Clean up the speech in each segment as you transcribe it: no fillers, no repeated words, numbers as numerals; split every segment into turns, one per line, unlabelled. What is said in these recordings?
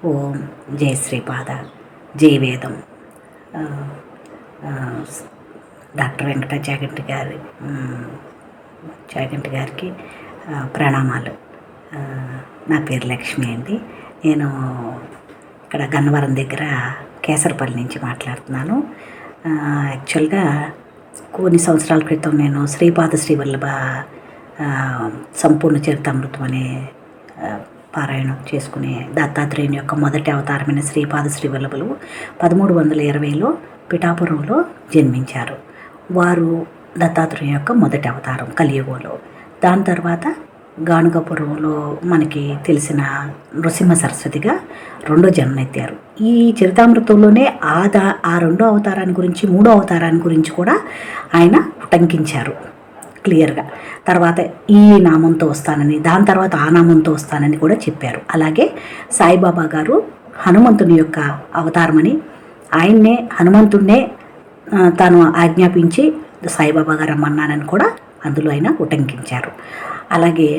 ఓం జై శ్రీపాద జై వేదం. డాక్టర్ వెంకట చాగంటి గారికి ప్రణామాలు. నా పేరు లక్ష్మి అండి. నేను ఇక్కడ గన్నవరం దగ్గర కేసరపల్లి నుంచి మాట్లాడుతున్నాను. యాక్చువల్గా కొన్ని సంవత్సరాల క్రితం నేను శ్రీపాద శ్రీవల్లభ సంపూర్ణ చరితామృతం అనే పారాయణం చేసుకునే దత్తాత్రేయుని యొక్క మొదటి అవతారమైన శ్రీపాద శ్రీవల్లభులు 1320లో పిఠాపురంలో జన్మించారు. వారు దత్తాత్రేయుని యొక్క మొదటి అవతారం కలియుగంలో. దాని తర్వాత గాణుగాపురంలో మనకి తెలిసిన నృసింహ సరస్వతిగా రెండో జన్మెత్తారు. ఈ చరితామృతంలోనే ఆ రెండో అవతారాన్ని గురించి, మూడో అవతారాన్ని గురించి కూడా ఆయన ఉటంకించారు క్లియర్గా. తర్వాత ఈ నామంతో వస్తానని, దాని తర్వాత ఆ నామంతో వస్తానని కూడా చెప్పారు. అలాగే సాయిబాబా గారు హనుమంతుని యొక్క అవతారమని, ఆయన్నే హనుమంతుడినే తాను ఆజ్ఞాపించి సాయిబాబా గారు రమ్మన్నానని కూడా అందులో ఆయన ఉటంకించారు. అలాగే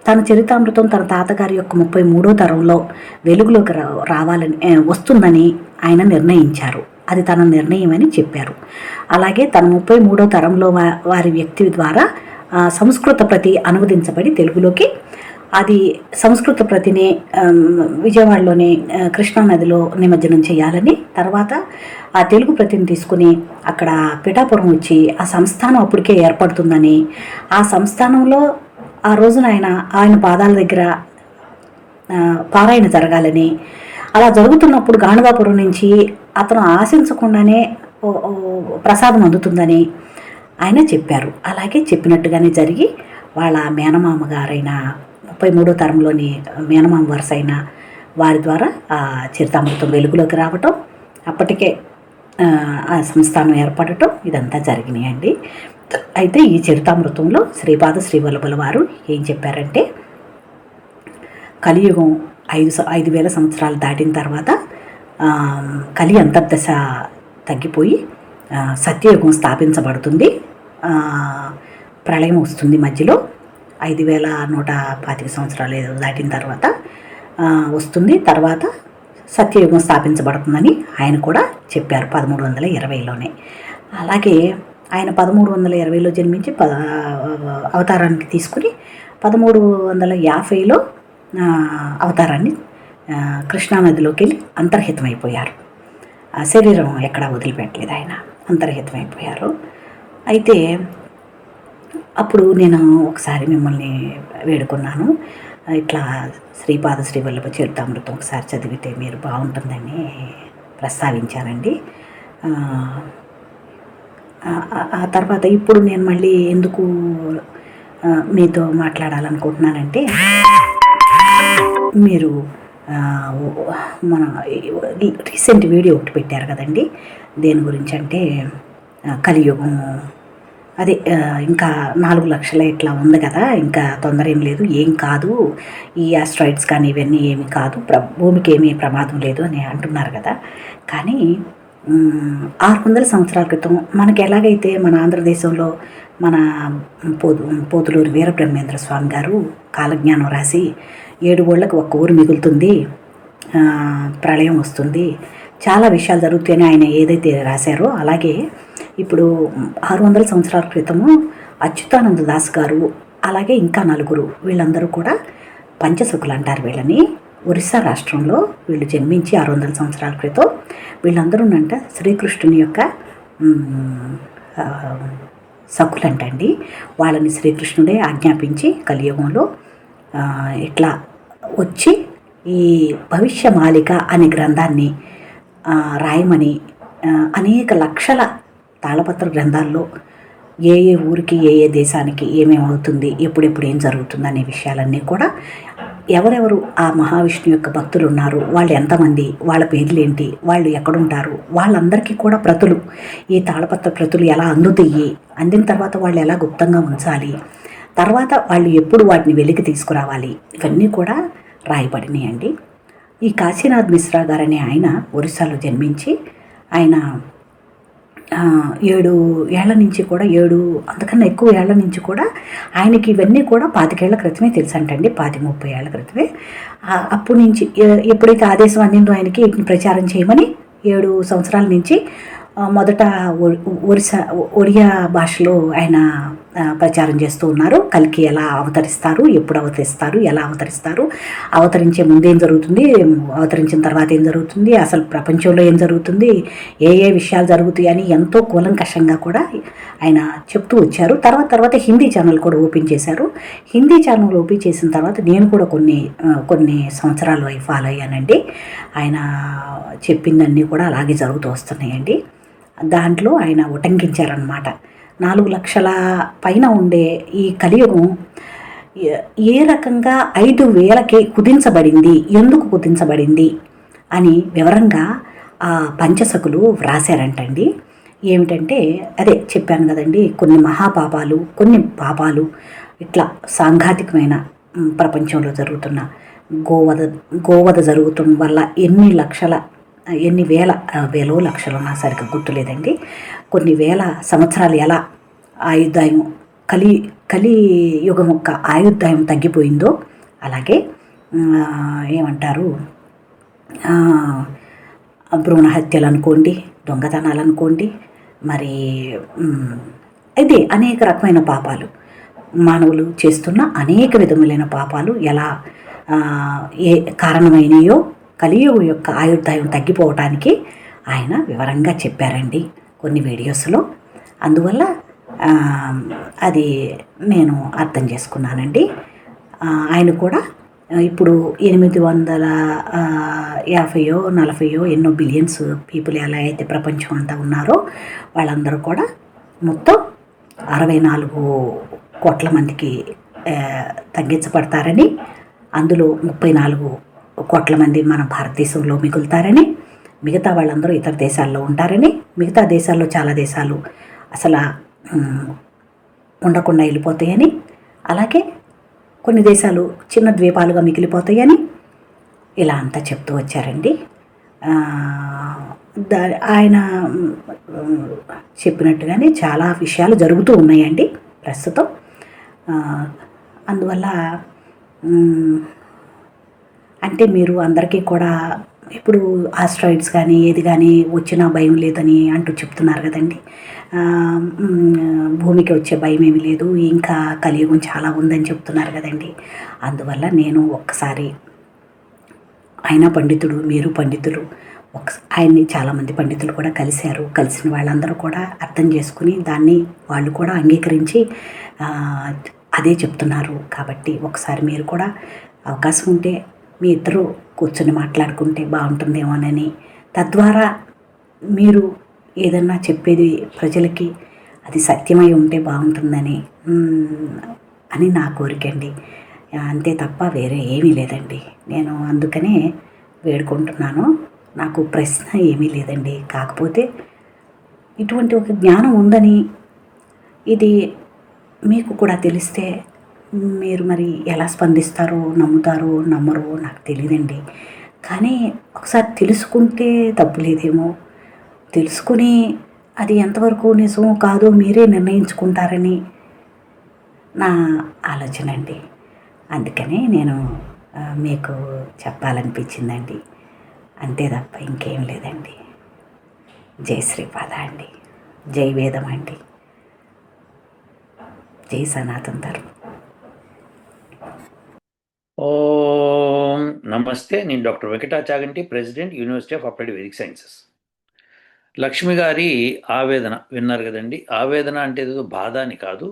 తన చరితామృతం తన తాతగారి యొక్క 33వ తరంలో వెలుగులోకి రావాలని వస్తుందని ఆయన నిర్ణయించారు. అది తన నిర్ణయం అని చెప్పారు. అలాగే తన 33వ తరంలో వారి వ్యక్తి ద్వారా సంస్కృత ప్రతి అనువదించబడి తెలుగులోకి, అది సంస్కృత ప్రతిని విజయవాడలోని కృష్ణానదిలో నిమజ్జనం చేయాలని, తర్వాత ఆ తెలుగు ప్రతిని తీసుకుని అక్కడ పిఠాపురం వచ్చి ఆ సంస్థానం అప్పటికే ఏర్పడుతుందని, ఆ సంస్థానంలో ఆ రోజున ఆయన పాదాల దగ్గర పారాయణ జరగాలని, అలా జరుగుతున్నప్పుడు గాణుగాపురం నుంచి అతను ఆశించకుండానే ప్రసాదం అందుతుందని ఆయన చెప్పారు. అలాగే చెప్పినట్టుగానే జరిగి వాళ్ళ మేనమామ గారైన 33వ తరంలోని మేనమామ వరుస అయిన వారి ద్వారా ఆ చరితామృతం వెలుగులోకి రావటం, అప్పటికే ఆ సంస్థానం ఏర్పడటం, ఇదంతా జరిగినాయండి. అయితే ఈ చరితామృతంలో శ్రీపాద శ్రీవల్లభుల వారు ఏం చెప్పారంటే, కలియుగం 5,000 సంవత్సరాలు దాటిన తర్వాత కలి అంతర్దశ తగ్గిపోయి సత్యయుగం స్థాపించబడుతుంది. ప్రళయం వస్తుంది మధ్యలో. 5,125 సంవత్సరాలు దాటిన తర్వాత వస్తుంది. తర్వాత సత్యయుగం స్థాపించబడుతుందని ఆయన కూడా చెప్పారు 1320లోనే. అలాగే ఆయన 1320లో జన్మించి అవతారానికి తీసుకుని 1350లో అవతారాన్ని కృష్ణానదిలోకి వెళ్ళి అంతర్హితమైపోయారు. శరీరం ఎక్కడా వదిలిపెట్టలేదు, ఆయన అంతర్హితమైపోయారు. అయితే అప్పుడు నేను ఒకసారి మిమ్మల్ని వేడుకున్నాను, ఇట్లా శ్రీపాద శ్రీవల్లభ చరితామృతం ఒకసారి చదివితే మీరు బాగుంటుందని ప్రస్తావించానండి. ఆ తర్వాత ఇప్పుడు నేను మళ్ళీ ఎందుకు మీతో మాట్లాడాలనుకుంటున్నానంటే, మీరు మన రీసెంట్ వీడియో ఒకటి పెట్టారు కదండి. దేని గురించి అంటే కలియుగం, అదే ఇంకా 4 లక్షల ఇట్లా ఉంది కదా, ఇంకా తొందర ఏం లేదు, ఏం కాదు, ఈ ఆస్ట్రాయిడ్స్ కానీ ఇవన్నీ ఏమి కాదు, భూమికి ఏమీ ప్రమాదం లేదు అని అంటున్నారు కదా. కానీ 600 సంవత్సరాల క్రితం మనకి ఎలాగైతే మన ఆంధ్రదేశంలో మన పోతులూరి వీరబ్రహ్మేంద్ర స్వామి గారు కాలజ్ఞానం రాసి 7 ఊళ్ళకి 1 ఊరు మిగులుతుంది, ప్రళయం వస్తుంది, చాలా విషయాలు జరుగుతాయని ఆయన ఏదైతే రాశారో, అలాగే ఇప్పుడు 600 సంవత్సరాల క్రితము అచ్యుతానంద దాస్ గారు, అలాగే ఇంకా 4 వీళ్ళందరూ కూడా పంచసుకులు అంటారు వీళ్ళని. ఒరిస్సా రాష్ట్రంలో వీళ్ళు జన్మించి 600 సంవత్సరాల క్రితం వీళ్ళందరూనంట శ్రీకృష్ణుని యొక్క సకులంటండి. వాళ్ళని శ్రీకృష్ణుడే ఆజ్ఞాపించి కలియుగంలో ఇట్లా వచ్చి ఈ భవిష్యమాలిక అనే గ్రంథాన్ని రాయమని అనేక లక్షల తాళపత్ర గ్రంథాల్లో ఏ ఊరికి, ఏ దేశానికి ఏమేమి అవుతుంది, ఎప్పుడెప్పుడు ఏం జరుగుతుంది అనే విషయాలన్నీ కూడా ఎవరెవరు ఆ మహావిష్ణు యొక్క భక్తులు ఉన్నారు, వాళ్ళు ఎంతమంది, వాళ్ళ పేర్లు ఏంటి, వాళ్ళు ఎక్కడుంటారు, వాళ్ళందరికీ కూడా ప్రతులు, ఈ తాళపత్ర ప్రతులు ఎలా అందుతాయి, అందిన తర్వాత వాళ్ళు ఎలా గుప్తంగా ఉంచాలి, తర్వాత వాళ్ళు ఎప్పుడు వాటిని వెలికి తీసుకురావాలి, ఇవన్నీ కూడా రాయబడినాయండి. ఈ కాశీనాథ్ మిశ్రా గారనే ఆయన ఒరిస్సాలో జన్మించి ఆయన 7 ఏళ్ల నుంచి కూడా 7 అంతకన్నా ఎక్కువ ఏళ్ల నుంచి కూడా ఆయనకి ఇవన్నీ కూడా 25 ఏళ్ల క్రితమే తెలుసంటండి. 25, 30 ఏళ్ల క్రితమే. అప్పటి నుంచి ఎప్పుడైతే ఆదేశం అందిందో ఆయనకి వీటిని ప్రచారం చేయమని 7 సంవత్సరాల నుంచి మొదట ఒడియా భాషలో ఆయన ప్రచారం చేస్తూ ఉన్నారు. కల్కి ఎలా అవతరిస్తారు, ఎప్పుడు అవతరిస్తారు, ఎలా అవతరిస్తారు, అవతరించే ముందేం జరుగుతుంది, అవతరించిన తర్వాత ఏం జరుగుతుంది, అసలు ప్రపంచంలో ఏం జరుగుతుంది, ఏ ఏ విషయాలు జరుగుతాయి అని ఎంతో కూలంకషంగా కూడా ఆయన చెప్తూ వచ్చారు. తర్వాత హిందీ ఛానల్ కూడా ఓపెన్ చేశారు. హిందీ ఛానల్ ఓపెన్ చేసిన తర్వాత నేను కూడా కొన్ని సంవత్సరాలు ఫాలో అయ్యానండి. ఆయన చెప్పిందన్నీ కూడా అలాగే జరుగుతూ వస్తున్నాయండి. దాంట్లో ఆయన ఉటంకించారనమాట. 4 లక్షల పైన ఉండే ఈ కలియుగం ఏ రకంగా 5,000కి కుదించబడింది, ఎందుకు కుదించబడింది అని వివరంగా ఆ పంచసకులు వ్రాసారంటండి. ఏమిటంటే అదే చెప్పాను కదండి, కొన్ని మహాపాపాలు, కొన్ని పాపాలు, ఇట్లా సాంఘాతికమైన ప్రపంచంలో జరుగుతున్న గోవధ జరుగుతున్న వల్ల ఎన్ని వేలో లక్షలు నా సరిగ్గా గుర్తులేదండి, కొన్ని వేల సంవత్సరాలు ఎలా ఆయుర్దాయం కలియుగం యొక్క ఆయుర్దాయం తగ్గిపోయిందో, అలాగే ఏమంటారు, భ్రూణ హత్యలు అనుకోండి, దొంగతనాలు అనుకోండి, మరి అయితే అనేక రకమైన పాపాలు, మానవులు చేస్తున్న అనేక విధములైన పాపాలు ఎలా ఏ కారణమైనయో కలియుగం యొక్క ఆయుర్దాయం తగ్గిపోవటానికి ఆయన వివరంగా చెప్పారండి కొన్ని వీడియోస్లో. అందువల్ల అది నేను అర్థం చేసుకున్నానండి. ఆయన కూడా ఇప్పుడు 850 ఎన్నో బిలియన్స్ పీపుల్ ఎలా అయితే ప్రపంచం అంతా ఉన్నారో వాళ్ళందరూ కూడా మొత్తం 64 కోట్ల మందికి తగ్గించబడతారని, అందులో 34 కోట్ల మంది మన భారతదేశంలో మిగులుతారని, మిగతా వాళ్ళందరూ ఇతర దేశాల్లో ఉంటారని, మిగతా దేశాల్లో చాలా దేశాలు అసలు ఉండకుండా వెళ్ళిపోతాయని, అలాగే కొన్ని దేశాలు చిన్న ద్వీపాలుగా మిగిలిపోతాయని ఇలా అంతా చెప్తూ వచ్చారండి. ఆయన చెప్పినట్టుగానే చాలా విషయాలు జరుగుతూ ఉన్నాయండి ప్రస్తుతం. అందువల్ల అంటే మీరు అందరికీ కూడా ఇప్పుడు ఆస్ట్రాయిడ్స్ కానీ ఏది కానీ వచ్చినా భయం లేదని అంటూ చెప్తున్నారు కదండి. భూమికి వచ్చే భయం ఏమీ లేదు, ఇంకా కలియుగం చాలా ఉందని చెప్తున్నారు కదండి. అందువల్ల నేను ఒక్కసారి, ఆయన పండితుడు, మీరు పండితులు, ఆయన్ని చాలామంది పండితులు కూడా కలిశారు. కలిసిన వాళ్ళందరూ కూడా అర్థం చేసుకుని దాన్ని వాళ్ళు కూడా అంగీకరించి అదే చెప్తున్నారు. కాబట్టి ఒకసారి మీరు కూడా అవకాశం ఉంటే మీ ఇద్దరు కూర్చొని మాట్లాడుకుంటే బాగుంటుందేమోనని, తద్వారా మీరు ఏదన్నా చెప్పేది ప్రజలకి అది సత్యమై ఉంటే బాగుంటుందని అని నా కోరికండి. అంతే తప్ప వేరే ఏమీ లేదండి. నేను అందుకనే వేడుకుంటున్నాను. నాకు ప్రశ్న ఏమీ లేదండి. కాకపోతే ఇటువంటి ఒక జ్ఞానం ఉందని ఇది మీకు కూడా తెలిస్తే మీరు మరి ఎలా స్పందిస్తారో, నమ్ముతారో నమ్మరో నాకు తెలియదండి. కానీ ఒకసారి తెలుసుకుంటే తప్పు లేదేమో, తెలుసుకుని అది ఎంతవరకు నిజమో కాదో మీరే నిర్ణయించుకుంటారని నా ఆలోచన అండి. అందుకనే నేను మీకు చెప్పాలనిపించిందండి. అంతే తప్ప ఇంకేం లేదండి. జై శ్రీపాద అండి, జై వేదం అండి, జై సనాతన ధర్మం.
ఓం నమస్తే. నేను doctor Venkata Chaganti, president, university of applied Vedic sciences. Lakshmi గారి ఆవేదన విన్నారు కదండి. ఆవేదన అంటే ఏదో బాధ అని కాదు,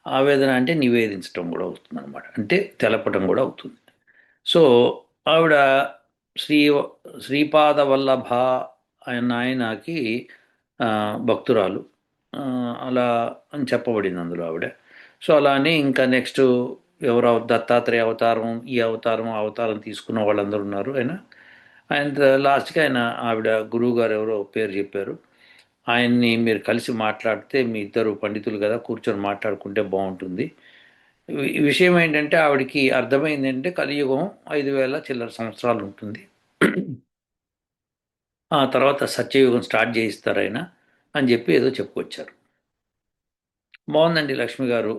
ఆవేదన అంటే నివేదించడం కూడా అవుతుంది అనమాట, అంటే తెలపడం కూడా అవుతుంది. సో ఆవిడ శ్రీపాద వల్లభ ఆయనకి భక్తురాలు, అలా అని చెప్పబడింది అందులో ఆవిడ. సో అలానే ఇంకా నెక్స్ట్ ఎవరు దత్తాత్రేయ అవతారం, ఈ అవతారం తీసుకున్న వాళ్ళందరూ ఉన్నారు. ఆయన లాస్ట్కి ఆవిడ గురువు గారు ఎవరో పేరు చెప్పారు. ఆయన్ని మీరు కలిసి మాట్లాడితే, మీ ఇద్దరు పండితులు కదా, కూర్చొని మాట్లాడుకుంటే బాగుంటుంది. విషయం ఏంటంటే ఆవిడకి అర్థమైంది అంటే కలియుగం 5,000 చిల్లర సంవత్సరాలు ఉంటుంది. ఆ తర్వాత సత్యయుగం స్టార్ట్ చేయిస్తారు ఆయన. అని చెప్పి ఏదో చెప్పుకొచ్చారు. బాగుందండి లక్ష్మి గారు.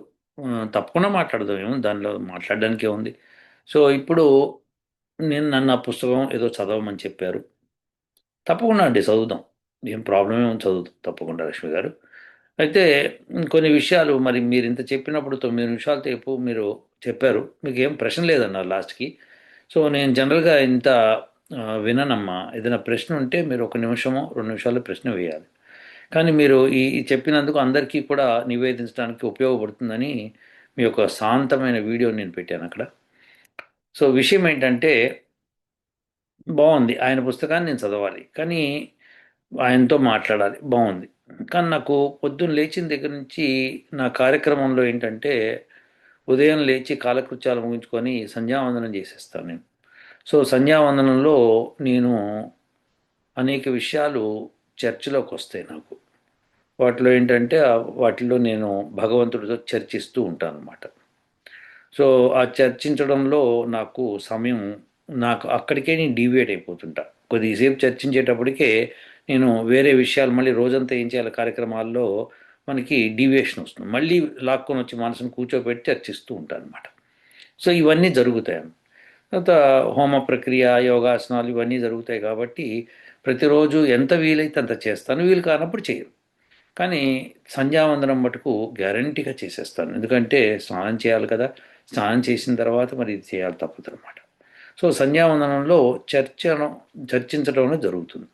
తప్పకుండా మాట్లాడదాం, ఏమో దానిలో మాట్లాడడానికే ఉంది. సో ఇప్పుడు నన్ను ఆ పుస్తకం ఏదో చదవమని చెప్పారు. తప్పకుండా అండి చదువుదాం. ఏం ప్రాబ్లం ఏమో చదువుతాం తప్పకుండా లక్ష్మి గారు. అయితే కొన్ని విషయాలు మరి మీరు ఇంత చెప్పినప్పుడు 9 నిమిషాల సేపు మీరు చెప్పారు. మీకు ఏం ప్రశ్న లేదన్నారు లాస్ట్కి. సో నేను జనరల్గా ఇంత విననమ్మా. ఏదైనా ప్రశ్న ఉంటే మీరు 1 నిమిషమో 2 నిమిషాలు ప్రశ్న వేయాలి. కానీ మీరు ఈ చెప్పినందుకు అందరికీ కూడా నివేదించడానికి ఉపయోగపడుతుందని మీ యొక్క శాంతమైన వీడియో నేను పెట్టాను అక్కడ. సో విషయం ఏంటంటే, బాగుంది ఆయన పుస్తకాన్ని నేను చదవాలి, కానీ ఆయనతో మాట్లాడాలి, బాగుంది. కానీ నాకు పొద్దున్న లేచిన దగ్గర నుంచి నా కార్యక్రమంలో ఏంటంటే, ఉదయం లేచి కాలకృత్యాలు ముగించుకొని సంధ్యావందనం చేసేస్తాను నేను. సో సంధ్యావందనంలో నేను అనేక విషయాలు చర్చలోకి వస్తాయి నాకు. వాటిలో ఏంటంటే వాటిలో నేను భగవంతుడితో చర్చిస్తూ ఉంటాను అన్నమాట. సో ఆ చర్చించడంలో నాకు సమయం, నాకు అక్కడికే నేను డీవియేట్ అయిపోతుంటా. కొద్దిసేపు చర్చించేటప్పటికే నేను వేరే విషయాలు మళ్ళీ రోజంతా ఏం చేయాలి కార్యక్రమాల్లో మనకి డీవియేషన్ వస్తుంది. మళ్ళీ లాక్కొని వచ్చి మనసును కూర్చోబెట్టి చర్చిస్తూ ఉంటాను అనమాట. సో ఇవన్నీ జరుగుతాయి. తర్వాత హోమ ప్రక్రియ, యోగాసనాలు ఇవన్నీ జరుగుతాయి కాబట్టి ప్రతిరోజు ఎంత వీలైతే అంత చేస్తాను, వీలు కానప్పుడు చేయను. కానీ సంధ్యావందనం మటుకు గ్యారంటీగా చేసేస్తాను. ఎందుకంటే స్నానం చేయాలి కదా, స్నానం చేసిన తర్వాత మరి ఇది చేయాలి తప్పదు అనమాట. సో సంధ్యావందనంలో చర్చించడం జరుగుతుంది.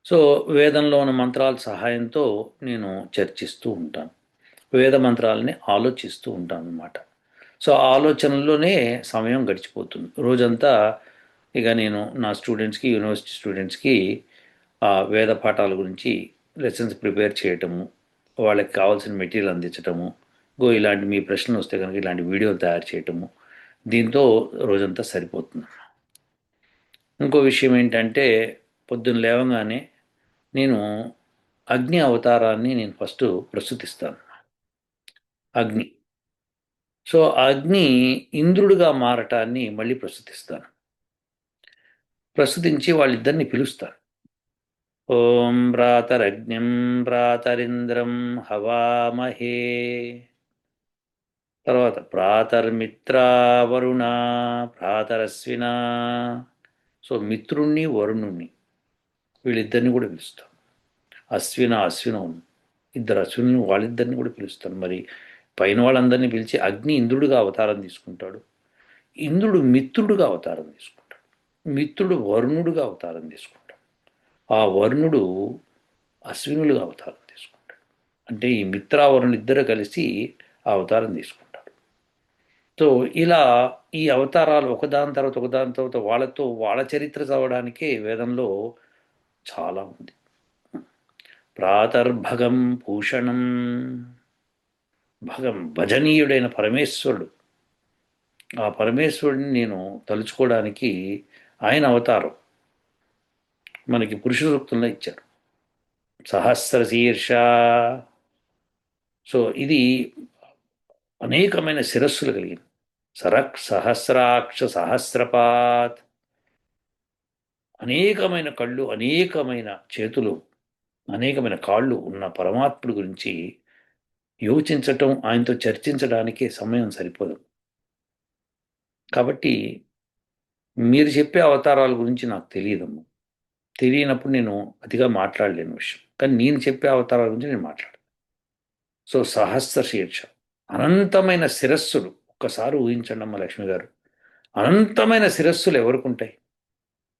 సో వేదంలో ఉన్న మంత్రాల సహాయంతో నేను చర్చిస్తూ ఉంటాను. వేద మంత్రాలని ఆలోచిస్తూ ఉంటాను అన్నమాట. సో ఆలోచనలోనే సమయం గడిచిపోతుంది రోజంతా. ఇక నేను నా స్టూడెంట్స్కి, యూనివర్సిటీ స్టూడెంట్స్కి ఆ వేద పాఠాల గురించి లెసన్స్ ప్రిపేర్ చేయటము, వాళ్ళకి కావాల్సిన మెటీరియల్ అందించటము, ఇలాంటి మీ ప్రశ్నలు వస్తే కనుక ఇలాంటి వీడియోలు తయారు చేయటము, దీంతో రోజంతా సరిపోతుంది. ఇంకో విషయం ఏంటంటే, పొద్దున్న లేవగానే నేను అగ్ని అవతారాన్ని నేను ఫస్ట్ ప్రస్తుతిస్తాను. అగ్ని. సో అగ్ని ఇంద్రుడిగా మారటాన్ని మళ్ళీ ప్రస్తుతిస్తాను. ప్రస్తుతించి వాళ్ళిద్దరిని పిలుస్తాను. ఓం భ్రాతరగ్నిం భ్రాతరింద్రం హవామహే. తర్వాత భ్రాతర్మిత్రావరుణ భ్రాతరశ్వినా. సో మిత్రుణ్ణి, వరుణుణ్ణి, వీళ్ళిద్దరిని కూడా పిలుస్తాను. అశ్వినం, ఇద్దరు అశ్వినులు, వాళ్ళిద్దరిని కూడా పిలుస్తాను. మరి పైన వాళ్ళందరినీ పిలిచి అగ్ని ఇంద్రుడిగా అవతారం తీసుకుంటాడు, ఇంద్రుడు మిత్రుడుగా అవతారం తీసుకుంటాడు, మిత్రుడు వరుణుడుగా అవతారం తీసుకుంటాడు, ఆ వరుణుడు అశ్వినులుగా అవతారం తీసుకుంటాడు. అంటే ఈ మిత్రావరుణులు ఇద్దరు కలిసి ఆ అవతారం తీసుకుంటారు. సో ఇలా ఈ అవతారాలు ఒకదాని తర్వాత వాళ్ళ చరిత్ర చదవడానికే వేదంలో చాలా ఉంది. ప్రాతర్భగం భూషణం. భజనీయుడైన పరమేశ్వరుడు, ఆ పరమేశ్వరుడిని నేను తలుచుకోవడానికి ఆయన అవతారం మనకి పురుష సూక్తంలో ఇచ్చారు. సహస్ర శీర్ష. సో ఇది అనేకమైన శిరస్సులు కలిగింది. సహస్రాక్ష సహస్రపాత్. అనేకమైన కళ్ళు, అనేకమైన చేతులు, అనేకమైన కాళ్ళు ఉన్న పరమాత్ముడి గురించి యోచించటం, ఆయనతో చర్చించడానికే సమయం సరిపోదు. కాబట్టి మీరు చెప్పే అవతారాల గురించి నాకు తెలియదమ్మా. తెలియనప్పుడు నేను అతిగా మాట్లాడలేని విషయం. కానీ నేను చెప్పే అవతారాల గురించి నేను మాట్లాడను. సో సహస్ర శీర్ష, అనంతమైన శిరస్సులు. ఒక్కసారి ఊహించండి అమ్మ లక్ష్మి గారు, అనంతమైన శిరస్సులు ఎవరికి ఉంటాయి?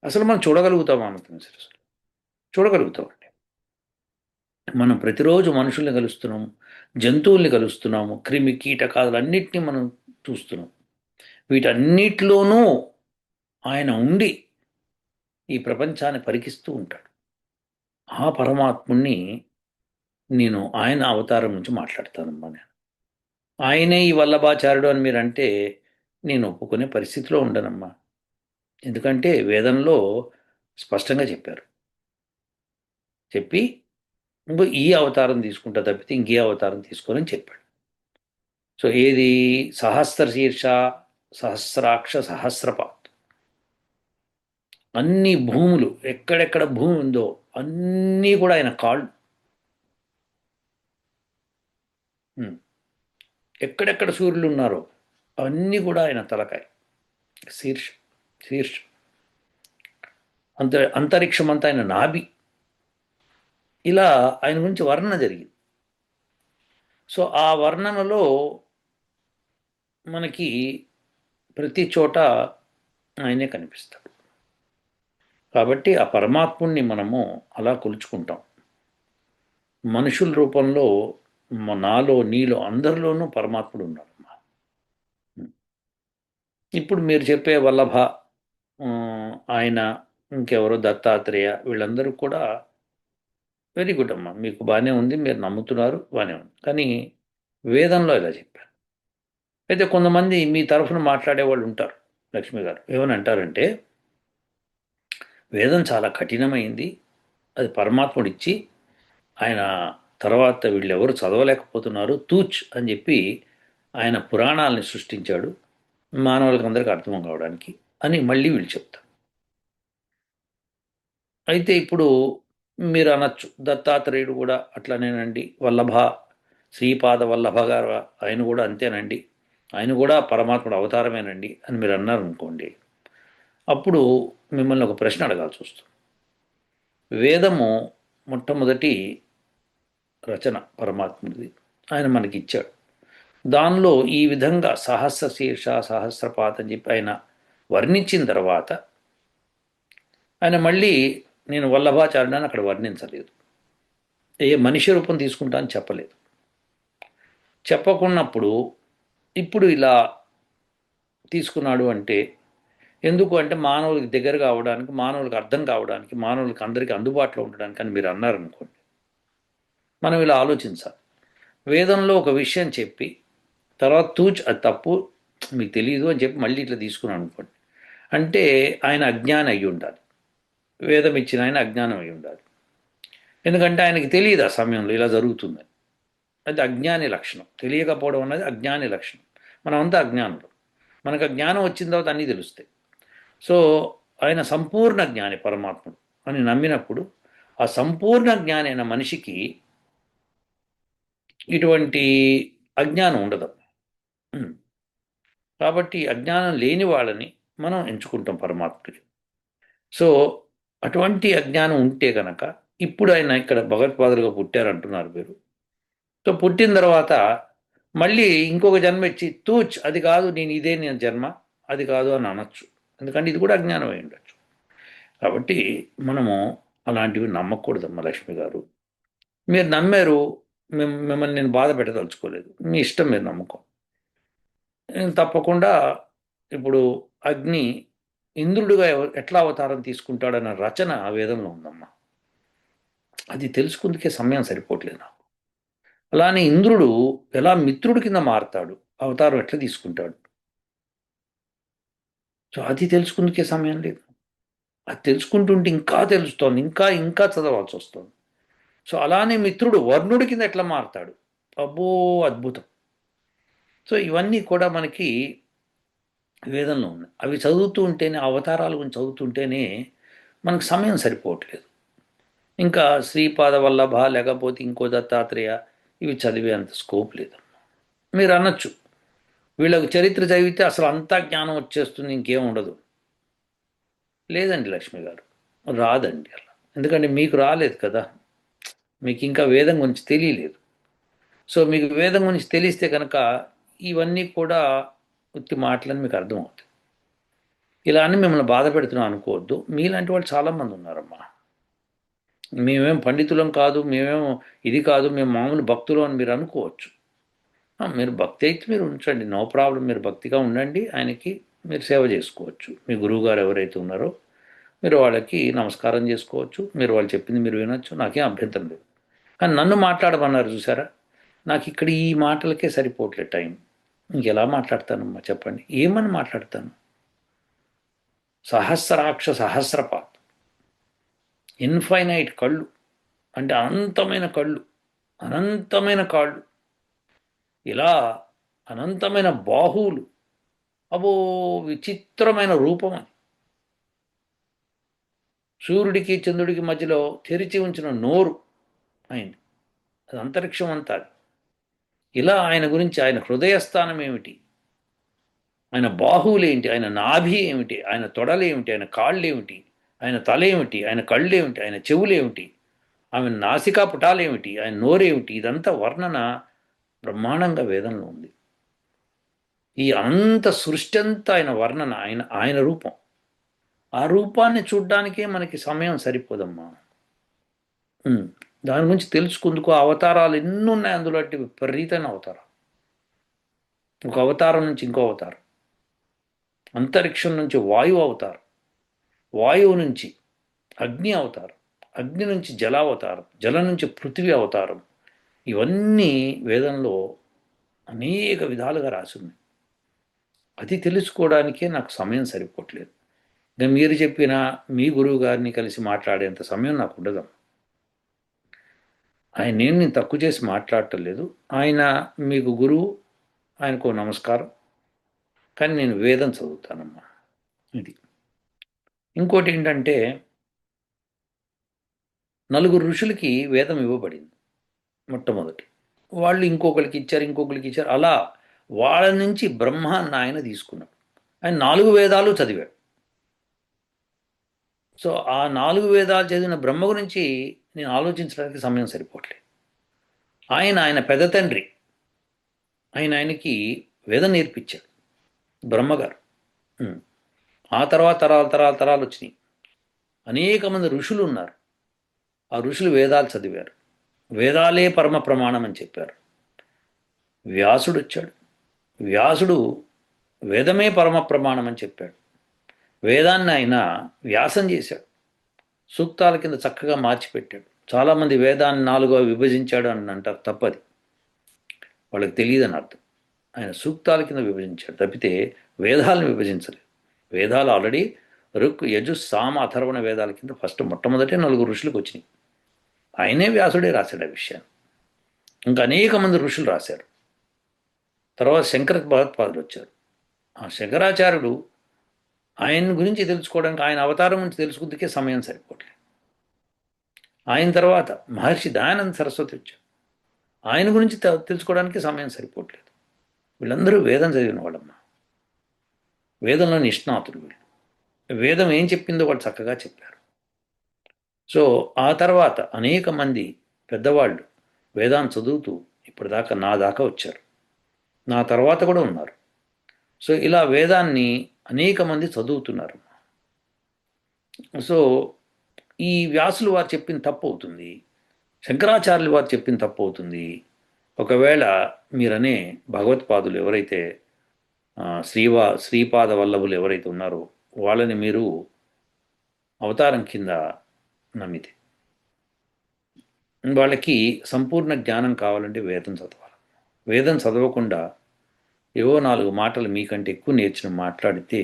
అసలు మనం చూడగలుగుతామా అనంతమైన శిరస్సులు? చూడగలుగుతామండి. మనం ప్రతిరోజు మనుషుల్ని కలుస్తున్నాము, జంతువుల్ని కలుస్తున్నాము, క్రిమి కీటకాదులన్నిటినీ మనం చూస్తున్నాం. వీటన్నిటిలోనూ ఆయన ఉండి ఈ ప్రపంచాన్ని పరికిస్తూ ఉంటాడు. ఆ పరమాత్ముణ్ణి నేను ఆయన అవతారం నుంచి మాట్లాడతానమ్మా. నేను ఆయనే ఈ వల్లభాచార్యుడు అని మీరంటే నేను ఒప్పుకునే పరిస్థితిలో ఉండనమ్మా. ఎందుకంటే వేదంలో స్పష్టంగా చెప్పారు. చెప్పి ఇంకో ఈ అవతారం తీసుకుంటా తప్పితే ఇంకే అవతారం తీసుకోనని చెప్పాడు. సో ఏది? సహస్ర శీర్ష, సహస్రాక్ష, సహస్రపాత్. అన్ని భూములు, ఎక్కడెక్కడ భూమి ఉందో అన్నీ కూడా ఆయన కాళ్ళు. ఉమ్. ఎక్కడెక్కడ సూర్యులు ఉన్నారో అవన్నీ కూడా ఆయన తలకాయ, శీర్ష శీర్ష అంతరిక్షం అంతా ఆయన నాభి. ఇలా ఆయన గురించి వర్ణన జరిగింది. సో ఆ వర్ణనలో మనకి ప్రతి చోట ఆయనే కనిపిస్తాడు. కాబట్టి ఆ పరమాత్ముణ్ణి మనము అలా కొలుచుకుంటాం. మనుషుల రూపంలో నాలో నీలో అందరిలోనూ పరమాత్ముడు ఉన్నాడు. ఇప్పుడు మీరు చెప్పే వల్లభ, ఆయన, ఇంకెవరో దత్తాత్రేయ, వీళ్ళందరూ కూడా వెరీ గుడ్ అమ్మా, మీకు బాగానే ఉంది, మీరు నమ్ముతున్నారు, బాగానే ఉంది. కానీ వేదంలో ఇలా చెప్పారు. అయితే కొంతమంది మీ తరఫున మాట్లాడే వాళ్ళు ఉంటారు. లక్ష్మి గారు ఏమని అంటారంటే, వేదం చాలా కఠినమైంది, అది పరమాత్ముడు ఇచ్చి ఆయన తర్వాత వీళ్ళెవరు చదవలేకపోతున్నారు, తూచ్ అని చెప్పి ఆయన పురాణాలని సృష్టించాడు మానవులకు అందరికీ అర్థం కావడానికి అని మళ్ళీ వీళ్ళు చెప్తారు. అయితే ఇప్పుడు మీరు అనొచ్చు, దత్తాత్రేయుడు కూడా అట్లనేనండి, వల్లభ, శ్రీపాద వల్లభ గారు ఆయన కూడా అంతేనండి, ఆయన కూడా పరమాత్ముడు అవతారమేనండి అని మీరు అన్నారనుకోండి. అప్పుడు మిమ్మల్ని ఒక ప్రశ్న అడగాల్సి వస్తుంది. వేదము మొట్టమొదటి రచన పరమాత్ముడిది, ఆయన మనకి ఇచ్చాడు. దానిలో ఈ విధంగా సహస్ర శీర్ష సహస్రపాత్ అని చెప్పి ఆయన వర్ణించిన తర్వాత ఆయన మళ్ళీ నేను వల్లభాచార్యుడని అక్కడ వర్ణించలేదు, ఏ మనిషి రూపం తీసుకుంటా అని చెప్పలేదు. చెప్పకున్నప్పుడు ఇప్పుడు ఇలా తీసుకున్నాడు అంటే ఎందుకు అంటే మానవులకి దగ్గర కావడానికి, మానవులకు అర్థం కావడానికి, మానవులకి అందరికీ అందుబాటులో ఉండడానికి అని మీరు అన్నారనుకోండి. మనం ఇలా ఆలోచించాలి. వేదంలో ఒక విషయం చెప్పి తర్వాత తూచ్ అది తప్పు, మీకు తెలియదు అని చెప్పి మళ్ళీ ఇట్లా తీసుకున్నాను అనుకోండి, అంటే ఆయన అజ్ఞాని అయి ఉండాలి. వేదం ఇచ్చిన ఆయన అజ్ఞానం అయి ఉండాలి. ఎందుకంటే ఆయనకి తెలియదు ఆ సమయంలో ఇలా జరుగుతుందని. అది అజ్ఞాని లక్షణం. తెలియకపోవడం అన్నది అజ్ఞాని లక్షణం. మనమంతా అజ్ఞానులు. మనకు ఆ జ్ఞానం వచ్చిన తర్వాత అన్నీ తెలుస్తాయి. సో ఆయన సంపూర్ణ జ్ఞాని పరమాత్ముడు అని నమ్మినప్పుడు ఆ సంపూర్ణ జ్ఞాని అయిన మనిషికి ఇటువంటి అజ్ఞానం ఉండదు. కాబట్టి అజ్ఞానం లేని వాళ్ళని మనం ఎంచుకుంటాం పరమాత్ముడికి. సో అటువంటి అజ్ఞానం ఉంటే కనుక ఇప్పుడు ఆయన ఇక్కడ భగవత్పాదులుగా పుట్టారంటున్నారు మీరు. సో పుట్టిన తర్వాత మళ్ళీ ఇంకొక జన్మ ఇచ్చి తూచ్ అది కాదు, నేను జన్మ, అది కాదు అని అనొచ్చు. ఎందుకంటే ఇది కూడా అజ్ఞానం అయి ఉండొచ్చు. కాబట్టి మనము అలాంటివి నమ్మకూడదమ్మా లక్ష్మి గారు. మీరు నమ్మారు, మిమ్మల్ని నేను బాధ పెట్టదలుచుకోలేదు, మీ ఇష్టం, మీరు నమ్మకం. తప్పకుండా ఇప్పుడు అగ్ని ఇంద్రుడిగా ఎట్లా అవతారం తీసుకుంటాడన్న రచన ఆ వేదంలో ఉందమ్మా. అది తెలుసుకుందుకే సమయం సరిపోవట్లేదు నాకు. అలానే ఇంద్రుడు ఎలా మిత్రుడి కింద మారతాడు, అవతారం ఎట్లా తీసుకుంటాడు, సో అది తెలుసుకుందుకే సమయం లేదు. అది తెలుసుకుంటుంటే ఇంకా తెలుస్తోంది, ఇంకా ఇంకా చదవాల్సి వస్తుంది. సో అలానే మిత్రుడు వర్ణుడి కింద ఎట్లా మారతాడు, అబ్బో అద్భుతం. సో ఇవన్నీ కూడా మనకి వేదంలో ఉన్నాయి. అవి చదువుతూ ఉంటేనే, అవతారాల గురించి చదువుతుంటేనే మనకు సమయం సరిపోవట్లేదు. ఇంకా శ్రీపాద వల్లభ లేకపోతే ఇంకో దత్తాత్రేయ ఇవి చదివే అంత స్కోప్ లేదు. మీరు అనొచ్చు, వీళ్ళకు చరిత్ర చదివితే అసలు అంతా జ్ఞానం వచ్చేస్తుంది, ఇంకేం ఉండదు. లేదండి లక్ష్మి గారు, రాదండి అలా. ఎందుకంటే మీకు రాలేదు కదా, మీకు ఇంకా వేదం గురించి తెలియలేదు. సో మీకు వేదం గురించి తెలిస్తే కనుక ఇవన్నీ కూడా ఉత్తి మాటలని మీకు అర్థమవుతుంది. ఇలా అని మిమ్మల్ని బాధ పెడుతున్నాం అనుకోవద్దు. మీలాంటి వాళ్ళు చాలామంది ఉన్నారమ్మా. మేమేం పండితులం కాదు, మేమేం ఇది కాదు, మేము మామూలు భక్తులు అని మీరు అనుకోవచ్చు. మీరు భక్తి అయితే మీరు ఉంచండి, నో ప్రాబ్లం, మీరు భక్తిగా ఉండండి, ఆయనకి మీరు సేవ చేసుకోవచ్చు. మీ గురువుగారు ఎవరైతే ఉన్నారో మీరు వాళ్ళకి నమస్కారం చేసుకోవచ్చు, మీరు వాళ్ళు చెప్పింది మీరు వినొచ్చు, నాకేం అభ్యంతరం లేదు. కానీ నన్ను మాట్లాడమన్నారు చూసారా, నాకు ఇక్కడ ఈ మాటలకే సరిపోవట్లేదు టైం. ఇంకెలా మాట్లాడతానమ్మా చెప్పండి, ఏమని మాట్లాడతాను? సహస్రాక్ష సహస్రపాత్, ఇన్ఫైనైట్ కళ్ళు, అంటే అనంతమైన కళ్ళు, అనంతమైన కాళ్ళు, ఇలా అనంతమైన బాహువులు, అబో విచిత్రమైన రూపం అని. సూర్యుడికి చంద్రుడికి మధ్యలో తెరిచి ఉంచిన నోరు అయింది. అది అంతరిక్షం అంతా. ఇలా ఆయన గురించి, ఆయన హృదయస్థానం ఏమిటి, ఆయన బాహువులేంటి, ఆయన నాభి ఏమిటి, ఆయన తొడలేమిటి, ఆయన కాళ్ళేమిటి, ఆయన తలేమిటి, ఆయన కళ్ళేమిటి, ఆయన చెవులేమిటి, ఆమె నాసికా పుటాలేమిటి, ఆయన నోరేమిటి, ఇదంతా వర్ణన బ్రహ్మాండంగా వేదంలో ఉంది. ఈ అనంత సృష్టి అంతా ఆయన వర్ణన, ఆయన ఆయన రూపం. ఆ రూపాన్ని చూడ్డానికే మనకి సమయం సరిపోదమ్మా. దాని గురించి తెలుసుకుందుకు అవతారాలు ఎన్ని ఉన్నాయి అందులో, అంటే విపరీతమైన అవతారం. ఒక అవతారం నుంచి ఇంకో అవతారం, అంతరిక్షం నుంచి వాయువు అవతారం, వాయువు నుంచి అగ్ని అవతారం, అగ్ని నుంచి జల అవతారం, జల నుంచి పృథివీ అవతారం. ఇవన్నీ వేదంలో అనేక విధాలుగా రాసి ఉన్నాయి. అది తెలుసుకోవడానికే నాకు సమయం సరిపోవట్లేదు. ఇంకా మీరు చెప్పిన మీ గురువు గారిని కలిసి మాట్లాడేంత సమయం నాకు ఉండదు. ఆయన నేను తక్కువ చేసి మాట్లాడటం లేదు. ఆయన మీకు గురువు, ఆయనకు నమస్కారం. కానీ నేను వేదం చదువుతానమ్మా. ఇది. ఇంకోటి ఏంటంటే, నలుగురు ఋషులకి వేదం ఇవ్వబడింది మొట్టమొదటి. వాళ్ళు ఇంకొకరికి ఇచ్చారు, ఇంకొకరికి ఇచ్చారు. అలా వాళ్ళ నుంచి బ్రహ్మాన్ని ఆయన తీసుకున్నాడు. ఆయన 4 వేదాలు చదివాడు. సో ఆ 4 వేదాలు చదివిన బ్రహ్మ గురించి నేను ఆలోచించడానికి సమయం సరిపోవట్లేదు. ఆయన పెద్ద తండ్రి, ఆయనకి వేదం నేర్పించాడు బ్రహ్మగారు. ఆ తర్వాత తరాలు వచ్చినాయి. అనేక మంది ఋషులు ఉన్నారు. ఆ ఋషులు వేదాలు చదివారు. వేదాలే పరమ ప్రమాణం అని చెప్పారు. వ్యాసుడు వచ్చాడు. వ్యాసుడు వేదమే పరమ ప్రమాణం అని చెప్పాడు. వేదాన్ని ఆయన వ్యాసం చేశాడు. సూక్తాల కింద చక్కగా మార్చిపెట్టాడు. చాలామంది వేదాన్ని 4గా విభజించాడు అని అంటారు. తప్పది, వాళ్ళకి తెలియదని అర్థం. ఆయన సూక్తాల కింద విభజించాడు తప్పితే వేదాలను విభజించలేదు. వేదాలు ఆల్రెడీ ఋక్, యజు, సామ, అథర్వణ వేదాల కింద ఫస్ట్ మొట్టమొదటే 4 ఋషులకు వచ్చినాయి. ఆయనే వ్యాసుడే రాశాడు ఆ విషయాన్ని. ఇంకా అనేక మంది ఋషులు రాశారు. తర్వాత శంకర భగవత్పాదులు వచ్చారు. ఆ శంకరాచార్యుడు ఆయన గురించి తెలుసుకోవడానికి, ఆయన అవతారం గురించి తెలుసుకుందుకే సమయం సరిపోవట్లేదు. ఆయన తర్వాత మహర్షి దయానంద సరస్వతి వచ్చారు. ఆయన గురించి తెలుసుకోవడానికి సమయం సరిపోవట్లేదు. వీళ్ళందరూ వేదం చదివిన వాళ్ళమ్మా. వేదంలో నిష్ణాతులు వీళ్ళు. వేదం ఏం చెప్పిందో వాళ్ళు చక్కగా చెప్పారు. సో ఆ తర్వాత అనేక మంది పెద్దవాళ్ళు వేదాన్ని చదువుతూ ఇప్పటిదాకా నా దాకా వచ్చారు. నా తర్వాత కూడా ఉన్నారు. సో ఇలా వేదాన్ని అనేక మంది చదువుతున్నారు. సో ఈ వ్యాసులు వారు చెప్పిన తప్పు అవుతుంది, శంకరాచార్యులు వారు చెప్పిన తప్పు అవుతుంది. ఒకవేళ మీరనే భగవత్పాదులు ఎవరైతే శ్రీపాద వల్లభులు ఎవరైతే ఉన్నారో వాళ్ళని మీరు అవతారం కింద నమ్మితే, వాళ్ళకి సంపూర్ణ జ్ఞానం కావాలంటే వేదం చదవాలి. వేదం చదవకుండా ఏవో 4 మాటలు మీకంటే ఎక్కువ నేర్చిన మాట్లాడితే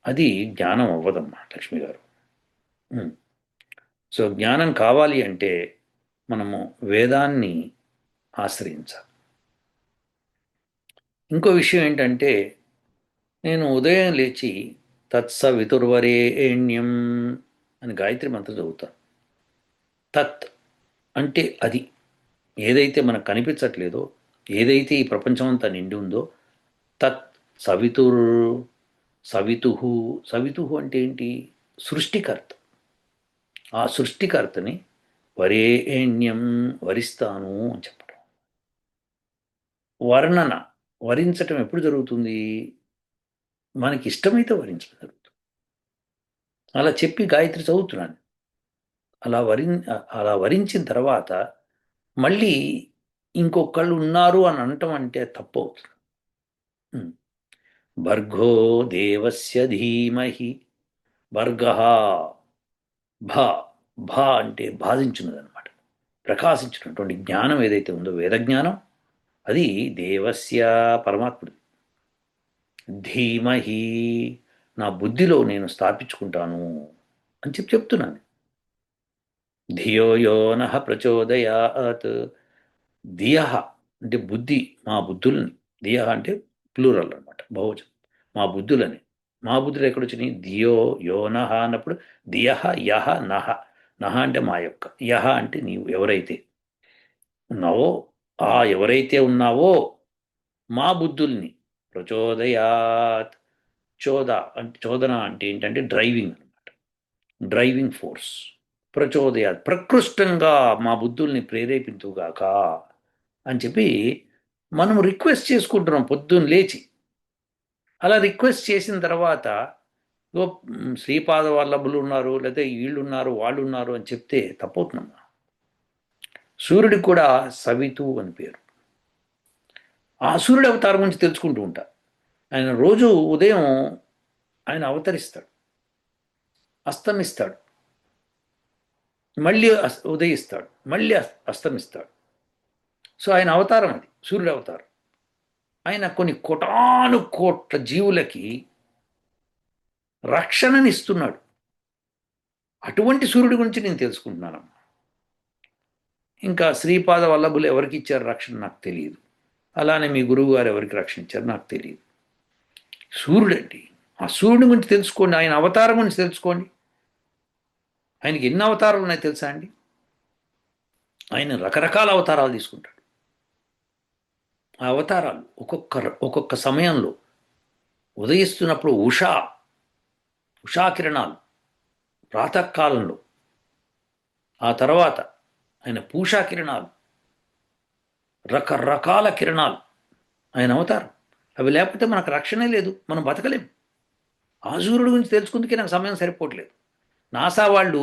అది జ్ఞానం అవ్వదమ్మా లక్ష్మి గారు. సో జ్ఞానం కావాలి అంటే మనము వేదాన్ని ఆశ్రయించాలి. ఇంకో విషయం ఏంటంటే, నేను ఉదయం లేచి తత్సవితుర్వరేణ్యం అని గాయత్రి మంత్రం చదువుతాను. తత్ అంటే అది, ఏదైతే మనకు కనిపించట్లేదో, ఏదైతే ఈ ప్రపంచం అంతా నిండి ఉందో, తత్ సవితుర్, సవితుహు అంటే ఏంటి? సృష్టికర్త. ఆ సృష్టికర్తని వరేణ్యం, వరిస్తాను అని చెప్పడం. వర్ణన, వరించటం ఎప్పుడు జరుగుతుంది? మనకి ఇష్టమైతే వరించడం జరుగుతుంది. అలా చెప్పి గాయత్రి చదువుతున్నాను. అలా వరించిన తర్వాత మళ్ళీ ఇంకొకళ్ళు ఉన్నారు అని అనటం అంటే తప్పు అవుతుంది. భర్గో దేవస్య ధీమహి, భర్గ, భ అంటే బాధించున్నదనమాట. ప్రకాశించినటువంటి జ్ఞానం ఏదైతే ఉందో వేదజ్ఞానం, అది దేవస్య పరమాత్ముడు. ధీమహి, నా బుద్ధిలో నేను స్థాపించుకుంటాను అని చెప్తున్నాను. ధియో యో నః ప్రచోదయాత్, ధియ అంటే బుద్ధి, మా బుద్ధులని, ధియ అంటే ప్లూరల్ అనమాట, బహువచనం, మా బుద్ధులని, మా బుద్ధులు ఎక్కడొచ్చినాయి? ధియో యో నహ అన్నప్పుడు ధియహ యహ నహ. నహ అంటే మా యొక్క, యహ అంటే నీవు ఎవరైతే ఉన్నావో, ఎవరైతే ఉన్నావో మా బుద్ధుల్ని ప్రచోదయాత్. అంటే చోదన అంటే ఏంటంటే డ్రైవింగ్ అనమాట, డ్రైవింగ్ ఫోర్స్. ప్రచోదయాత్ ప్రకృష్టంగా మా బుద్ధుల్ని ప్రేరేపించుగాక అని చెప్పి మనం రిక్వెస్ట్ చేసుకుంటున్నాం పొద్దున్న లేచి. అలా రిక్వెస్ట్ చేసిన తర్వాత ఇగో శ్రీపాద వల్లభులు ఉన్నారు, లేకపోతే వీళ్ళు ఉన్నారు, వాళ్ళు ఉన్నారు అని చెప్తే తప్పవుతుందమ్మా. సూర్యుడికి కూడా సవితు అని పేరు. ఆ సూర్యుడి అవతారం గురించి తెలుసుకుంటూ ఉంటా. ఆయన రోజు ఉదయం ఆయన అవతరిస్తాడు, అస్తమిస్తాడు, మళ్ళీ ఉదయిస్తాడు, మళ్ళీ అస్తమిస్తాడు. సో ఆయన అవతారం అది, సూర్యుడి అవతారం. ఆయన కొన్ని కోటాను కోట్ల జీవులకి రక్షణనిస్తున్నాడు. అటువంటి సూర్యుడి గురించి నేను తెలుసుకుంటున్నాను. ఇంకా శ్రీపాద వల్లభులు ఎవరికి ఇచ్చారు రక్షణ నాకు తెలియదు. అలానే మీ గురువు గారు ఎవరికి రక్షణ ఇచ్చారు నాకు తెలియదు. సూర్యుడండి, ఆ సూర్యుడి గురించి తెలుసుకోండి, ఆయన అవతారం గురించి తెలుసుకోండి. ఆయనకి ఎన్ని అవతారాలు ఉన్నాయో తెలుసా అండి? ఆయన రకరకాల అవతారాలు తీసుకుంటాడు. ఆ అవతారాలు ఒక్కొక్క సమయంలో ఉదయిస్తున్నప్పుడు ఉషాకిరణాలు ప్రాతకాలంలో, ఆ తర్వాత ఆయన పూషా కిరణాలు, రకరకాల కిరణాలు ఆయన అవతారం. అవి లేకపోతే మనకు రక్షణే లేదు, మనం బతకలేం. ఆ సూర్యుడి గురించి తెలుసుకుందుకే నాకు సమయం సరిపోవట్లేదు. నాసా వాళ్ళు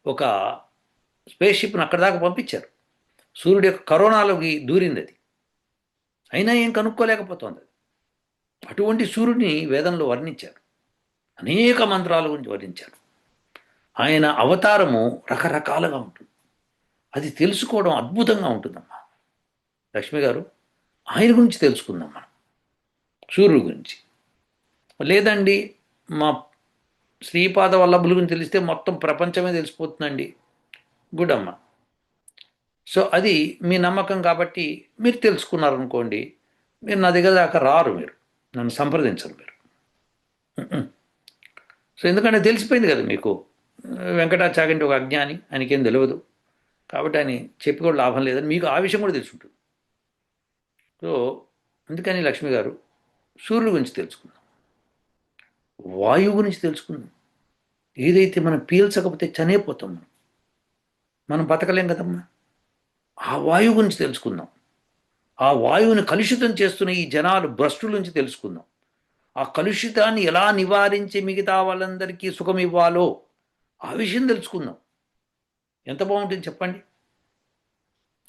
ఒక స్పేస్ షిప్ను అక్కడి దాకా పంపించారు. సూర్యుడి యొక్క కరోనాలోకి దూరింది అది, అయినా ఏం కనుక్కోలేకపోతుంది అది. అటువంటి సూర్యుడిని వేదంలో వర్ణించారు, అనేక మంత్రాల గురించి వర్ణించారు. ఆయన అవతారము రకరకాలుగా ఉంటుంది, అది తెలుసుకోవడం అద్భుతంగా ఉంటుందమ్మా. లక్ష్మి గారు, ఆయన గురించి తెలుసుకుందాం మనం, సూర్యుడి గురించి. లేదండి, మా శ్రీపాద వల్లభుల గురించి తెలిస్తే మొత్తం ప్రపంచమే తెలిసిపోతుందండి. గుడ్ అమ్మ. సో అది మీ నమ్మకం కాబట్టి మీరు తెలుసుకున్నారనుకోండి, మీరు నా దగ్గర దాకా రారు, మీరు నన్ను సంప్రదించరు మీరు. సో ఎందుకంటే తెలిసిపోయింది కదా మీకు, వెంకటాచాగంటి ఒక అజ్ఞాని, ఆయనకేం తెలియదు కాబట్టి ఆయన చెప్పి కూడా లాభం లేదని మీకు ఆ విషయం కూడా తెలుసుంటుంది. సో అందుకని లక్ష్మి గారు, సూర్యుడి గురించి తెలుసుకుందాం, వాయువు గురించి తెలుసుకుందాం. ఏదైతే మనం పీల్చకపోతే చనిపోతాం, మనం బతకలేం కదమ్మా. ఆ వాయువు గురించి తెలుసుకుందాం. ఆ వాయువుని కలుషితం చేస్తున్న ఈ జనాలు భ్రష్టుల నుంచి తెలుసుకుందాం. ఆ కలుషితాన్ని ఎలా నివారించి మిగతా వాళ్ళందరికీ సుఖం ఇవ్వాలో ఆ విషయం తెలుసుకుందాం. ఎంత బాగుంటుంది చెప్పండి.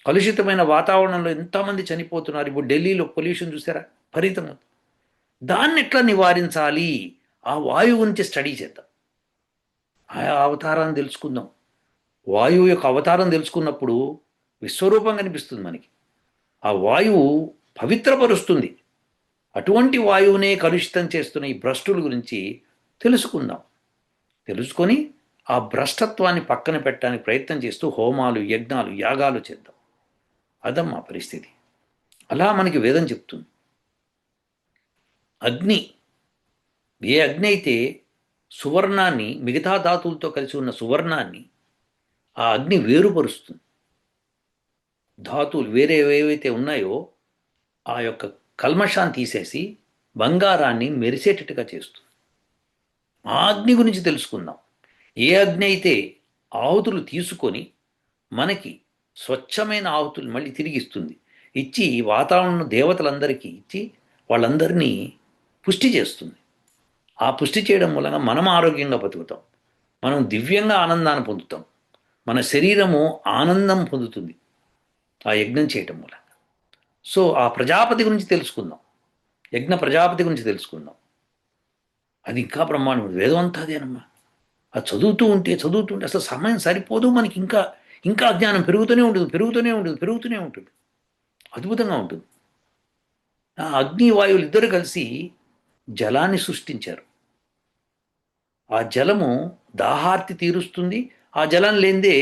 కలుషితమైన వాతావరణంలో ఎంతమంది చనిపోతున్నారు. ఇప్పుడు ఢిల్లీలో పొల్యూషన్ చూసారా, విపరీతం. దాన్ని ఎట్లా నివారించాలి, ఆ వాయువు గురించి స్టడీ చేద్దాం, ఆ అవతారాన్ని తెలుసుకుందాం. వాయువు యొక్క అవతారం తెలుసుకున్నప్పుడు విశ్వరూపం కనిపిస్తుంది మనకి. ఆ వాయువు పవిత్రపరుస్తుంది. అటువంటి వాయువునే కలుషితం చేస్తున్న ఈ భ్రష్టుల గురించి తెలుసుకుందాం. తెలుసుకొని ఆ భ్రష్టత్వాన్ని పక్కన పెట్టడానికి ప్రయత్నం చేస్తూ హోమాలు, యజ్ఞాలు, యాగాలు చేద్దాం. అదమ్మా పరిస్థితి. అలా మనకి వేదం చెప్తుంది. అగ్ని, ఏ అగ్ని అయితే సువర్ణాన్ని, మిగతా ధాతువులతో కలిసి ఉన్న సువర్ణాన్ని ఆ అగ్ని వేరుపరుస్తుంది. ధాతువులు వేరే ఏవైతే ఉన్నాయో ఆ యొక్క కల్మషాన్ని తీసేసి బంగారాన్ని మెరిసేటట్టుగా చేస్తుంది. ఆ అగ్ని గురించి తెలుసుకుందాం. ఏ అగ్ని అయితే ఆహుతులు తీసుకొని మనకి స్వచ్ఛమైన ఆహుతులు మళ్ళీ తిరిగిస్తుంది, ఇచ్చి వాతావరణం దేవతలందరికీ ఇచ్చి వాళ్ళందరినీ పుష్టి చేస్తుంది. ఆ పుష్టి చేయడం మూలంగా మనం ఆరోగ్యంగా బతుకుతాం, మనం దివ్యంగా ఆనందాన్ని పొందుతాం, మన శరీరము ఆనందం పొందుతుంది ఆ యజ్ఞం చేయటం మూలంగా. సో ఆ ప్రజాపతి గురించి తెలుసుకుందాం, యజ్ఞ ప్రజాపతి గురించి తెలుసుకుందాం. అది ఇంకా బ్రహ్మాండం. వేదం అంతా అదేనమ్మా. అది చదువుతూ ఉంటే అసలు సమయం సరిపోదు మనకి. ఇంకా ఇంకా జ్ఞానం పెరుగుతూనే ఉంటుంది. అద్భుతంగా ఉంటుంది. ఆ అగ్ని వాయువులు ఇద్దరు కలిసి జలాన్ని సృష్టించారు. ఆ జలము దాహార్తి తీరుస్తుంది. ఆ జలం లేనిదే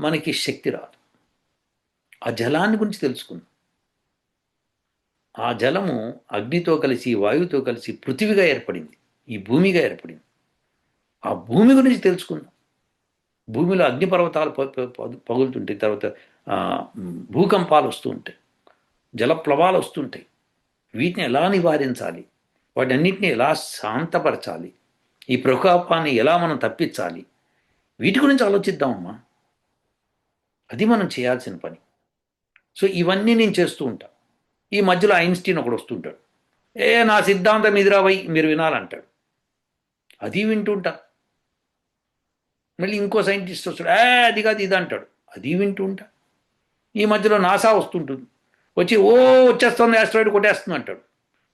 మనకి శక్తి రాదు. ఆ జలాన్ని గురించి తెలుసుకుందాం. ఆ జలము అగ్నితో కలిసి వాయువుతో కలిసి పృథివిగా ఏర్పడింది. ఈ భూమిగా ఏర్పడింది. ఆ భూమి గురించి తెలుసుకుందాం. భూమిలో అగ్నిపర్వతాలు పగులుతుంటాయి, తర్వాత ఆ, భూకంపాలు వస్తూ ఉంటాయి, జలప్లవాలు వస్తుంటాయి. వీటిని ఎలా నివారించాలి, వాటన్నిటిని ఎలా శాంతపరచాలి, ఈ ప్రకోపాన్ని ఎలా మనం తప్పించాలి, వీటి గురించి ఆలోచిద్దామమ్మా. అది మనం చేయాల్సిన పని. సో ఇవన్నీ నేను చేస్తూ ఉంటా. ఈ మధ్యలో ఐన్స్టీన్ ఒకడు వస్తుంటాడు, నా సిద్ధాంతం ఇదిరావై మీరు వినాలంటాడు. అది వింటుంటా. మళ్ళీ ఇంకో సైంటిస్ట్ వస్తాడు, అది కాదు ఇది అంటాడు. అది వింటూ ఉంటా. ఈ మధ్యలో నాసా వస్తుంటుంది, వచ్చి వచ్చేస్తుంది ఆస్ట్రాయిడ్ కొట్టేస్తుంది అంటాడు.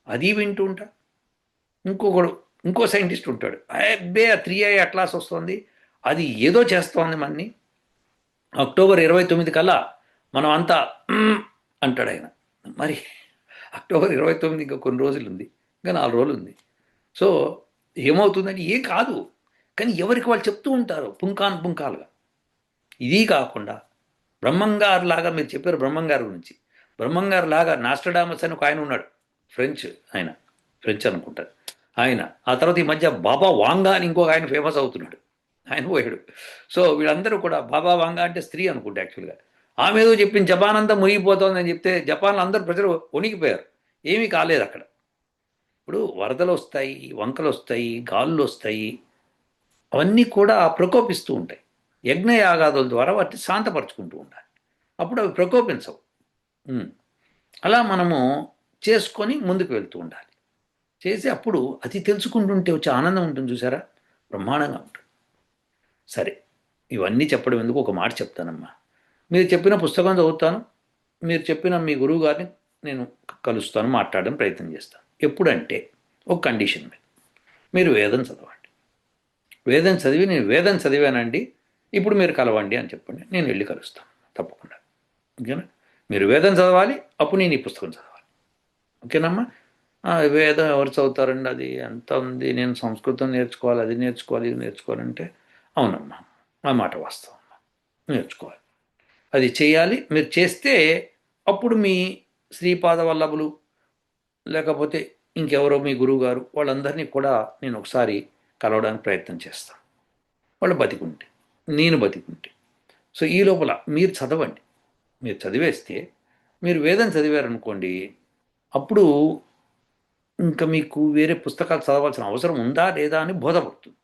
అది వింటూ ఉంటా. ఇంకొకడు ఇంకో సైంటిస్ట్ ఉంటాడు, అబ్బే 3I అట్లాస్ వస్తుంది, అది ఏదో చేస్తోంది మనని, అక్టోబర్ 29 కల్లా మనం అంతా అంటాడు ఆయన. మరి అక్టోబర్ 29 ఇంకా కొన్ని రోజులు ఉంది, ఇంకా 4 రోజులు ఉంది. సో ఏమవుతుందని ఏం కాదు, కానీ ఎవరికి వాళ్ళు చెప్తూ ఉంటారు పుంకాలుగా. ఇది కాకుండా బ్రహ్మంగారు లాగా మీరు చెప్పారు, బ్రహ్మంగారు గురించి. బ్రహ్మంగారు లాగా నాస్ట్రడామస్ అని ఒక ఆయన ఉన్నాడు, ఫ్రెంచ్ అనుకుంటారు ఆయన. ఆ తర్వాత ఈ మధ్య బాబా వాంగా అని ఇంకొక ఆయన ఫేమస్ అవుతున్నాడు, ఆయన పోయాడు. సో వీళ్ళందరూ కూడా బాబా వాంగా అంటే స్త్రీ అనుకుంటా యాక్చువల్గా. ఆమె ఏదో చెప్పింది జపాన్ అంతా మునిగిపోతుందని చెప్తే జపాన్లో అందరూ ప్రజలు వణికిపోయారు. ఏమీ కాలేదు అక్కడ. ఇప్పుడు వరదలు వస్తాయి, వంకలు వస్తాయి, గాలులు వస్తాయి, అవన్నీ కూడా ప్రకోపిస్తూ ఉంటాయి. యజ్ఞయాగాదుల ద్వారా వాటిని శాంతపరచుకుంటూ ఉండాలి, అప్పుడు అవి ప్రకోపించవు. అలా మనము చేసుకొని ముందుకు వెళ్తూ ఉండాలి. చేసి అప్పుడు అది తెలుసుకుంటుంటే వచ్చే ఆనందం ఉంటుంది చూసారా, బ్రహ్మాండంగా ఉంటుంది. సరే, ఇవన్నీ చెప్పడం ఎందుకు, ఒక మాట చెప్తానమ్మా. మీరు చెప్పిన పుస్తకం చదువుతాను, మీరు చెప్పిన మీ గురువు గారిని నేను కలుస్తాను, మాట్లాడడం ప్రయత్నం చేస్తాను. ఎప్పుడంటే ఒక కండిషన్ మీద, మీరు వేదం చదవండి. వేదం చదివి నేను వేదం చదివానండి, ఇప్పుడు మీరు కలవండి అని చెప్పండి, నేను వెళ్ళి కలుస్తాను తప్పకుండా. ఓకేనా? మీరు వేదం చదవాలి, అప్పుడు నేను ఈ పుస్తకం చదవాలి. ఓకేనమ్మా? వేదం ఎవరు చదువుతారండి, అది ఎంత ఉంది, నేను సంస్కృతం నేర్చుకోవాలి, అది నేర్చుకోవాలి, ఇది నేర్చుకోవాలంటే అవునమ్మా, ఆ మాట వాస్తవం, నేర్చుకోవాలి, అది చేయాలి. మీరు చేస్తే అప్పుడు మీ శ్రీపాద వల్లభులు లేకపోతే ఇంకెవరో మీ గురువు గారు వాళ్ళందరినీ కూడా నేను ఒకసారి కలవడానికి ప్రయత్నం చేస్తాను, వాళ్ళు బతికుంటే, నేను బతికుంటే. సో ఈ లోపల మీరు చదవండి. మీరు చదివేస్తే, మీరు వేదం చదివారనుకోండి, అప్పుడు ఇంకా మీకు వేరే పుస్తకాలు చదవాల్సిన అవసరం ఉందా లేదా అని బోధపడుతుంది.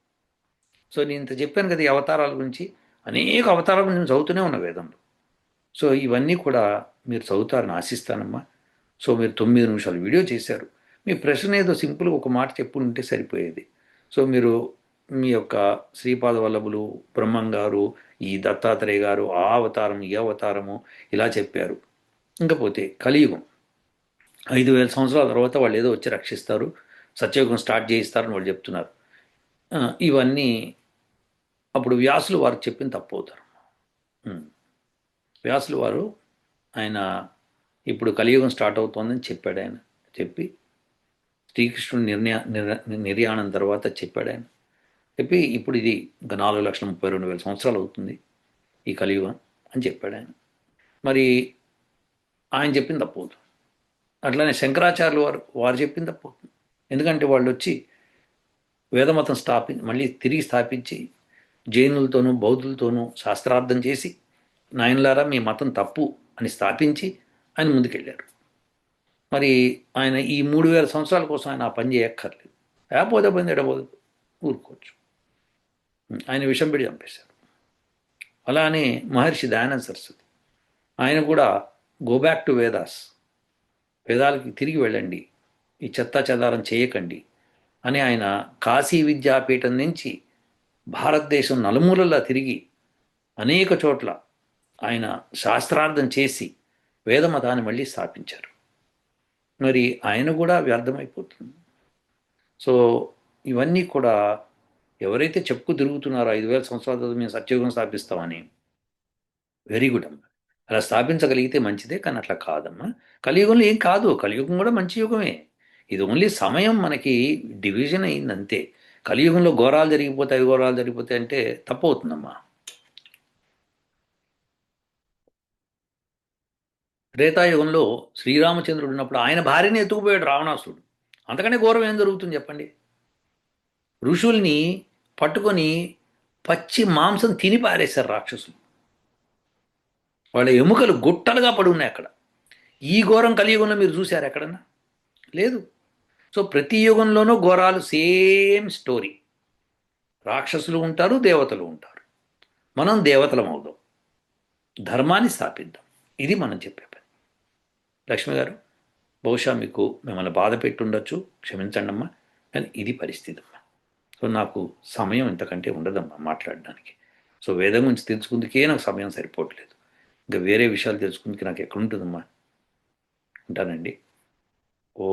సో నేను ఇంత చెప్పాను కదా ఈ అవతారాల గురించి, అనేక అవతారాల గురించి నేను చదువుతూనే ఉన్నా వేదంలో. సో ఇవన్నీ కూడా మీరు చదువుతారని ఆశిస్తానమ్మా. సో మీరు 9 నిమిషాలు వీడియో చేశారు. మీ ప్రశ్న ఏదో సింపుల్గా ఒక మాట చెప్పుంటే సరిపోయేది. సో మీరు మీ యొక్క శ్రీపాద వల్లభులు, బ్రహ్మంగారు, ఈ దత్తాత్రేయ గారు, ఆ అవతారం, ఈ అవతారము ఇలా చెప్పారు. ఇంకపోతే కలియుగం 5,000 సంవత్సరాల తర్వాత వాళ్ళు ఏదో వచ్చి రక్షిస్తారు, సత్యయుగం స్టార్ట్ చేయిస్తారని వాళ్ళు చెప్తున్నారు. ఇవన్నీ అప్పుడు వ్యాసులు వారు చెప్పిన తప్పు అవుతారు. వ్యాసులు వారు ఆయన ఇప్పుడు కలియుగం స్టార్ట్ అవుతోందని చెప్పాడు. ఆయన చెప్పి శ్రీకృష్ణుడు నిర్యాణం తర్వాత చెప్పాడు. ఆయన చెప్పి ఇప్పుడు ఇది ఇంకా 4,32,000 సంవత్సరాలు అవుతుంది ఈ కలియుగం అని చెప్పాడు ఆయన. మరి ఆయన చెప్పింది తప్పవుతుంది. అట్లానే శంకరాచార్యులు వారు చెప్పింది తప్పవుతుంది. ఎందుకంటే వాళ్ళు వచ్చి వేదమతం మళ్ళీ తిరిగి స్థాపించి జైనులతోనూ బౌద్ధులతోనూ శాస్త్రార్థం చేసి, నాయనలారా మీ మతం తప్పు అని స్థాపించి ఆయన ముందుకెళ్ళారు. మరి ఆయన ఈ 3,000 సంవత్సరాల కోసం ఆయన ఆ పని చేయక్కర్లేదు. పోతే పోయింది, ఎడబోదు ఊరుకోవచ్చు. ఆయన విషం పెట్టి చంపేశారు. అలానే మహర్షి దయానంద సరస్వతి, ఆయన కూడా గో బ్యాక్ టు వేదాలకి తిరిగి వెళ్ళండి, ఈ చెత్తా చెదారం చేయకండి అని ఆయన కాశీ విద్యాపీఠం నుంచి భారతదేశం నలుమూలలా తిరిగి అనేక చోట్ల ఆయన శాస్త్రార్థం చేసి వేదమతాన్ని మళ్ళీ స్థాపించారు. మరి ఆయన కూడా వ్యర్థమైపోతుంది. సో ఇవన్నీ కూడా ఎవరైతే చెప్పుకు తిరుగుతున్నారో 5,000 సంవత్సరాల తర్వాత మేము సత్యయుగం స్థాపిస్తామని, వెరీ గుడ్ అమ్మ, అలా స్థాపించగలిగితే మంచిదే. కానీ అట్లా కాదమ్మా. కలియుగంలో ఏం కాదు, కలియుగం కూడా మంచి యుగమే. ఇది ఓన్లీ సమయం మనకి డివిజన్ అయింది అంతే. కలియుగంలో ఘోరాలు జరిగిపోతాయి అంటే తప్పు అవుతుందమ్మా. త్రేతాయుగంలో శ్రీరామచంద్రుడు ఉన్నప్పుడు ఆయన భార్యని ఎత్తుకుపోయాడు రావణాసుడు. అంతకంటే ఘోరం ఏం జరుగుతుంది చెప్పండి? ఋషుల్ని పట్టుకొని పచ్చి మాంసం తిని పారేశారు రాక్షసులు. వాళ్ళ ఎముకలు గుట్టలుగా పడి ఉన్నాయి అక్కడ. ఈ ఘోరం కలియుగంలో మీరు చూశారు ఎక్కడన్నా? లేదు. సో ప్రతి యుగంలోనూ ఘోరాలు సేమ్ స్టోరీ. రాక్షసులు ఉంటారు, దేవతలు ఉంటారు. మనం దేవతలం అవుదాం, ధర్మాన్ని స్థాపిద్దాం. ఇది మనం చెప్పే పని. లక్ష్మి గారు, బహుశా మీకు మిమ్మల్ని బాధ పెట్టుండొచ్చు, క్షమించండి అమ్మా, కానీ ఇది పరిస్థితి అమ్మా. సో నాకు సమయం ఇంతకంటే ఉండదమ్మా మాట్లాడడానికి. సో వేదం గురించి తెలుసుకుందుకే నాకు సమయం సరిపోవట్లేదు. ఇంకా వేరే విషయాలు తెలుసుకుందుకు నాకు ఎక్కడుంటుందమ్మా. ఉంటానండి. ఓ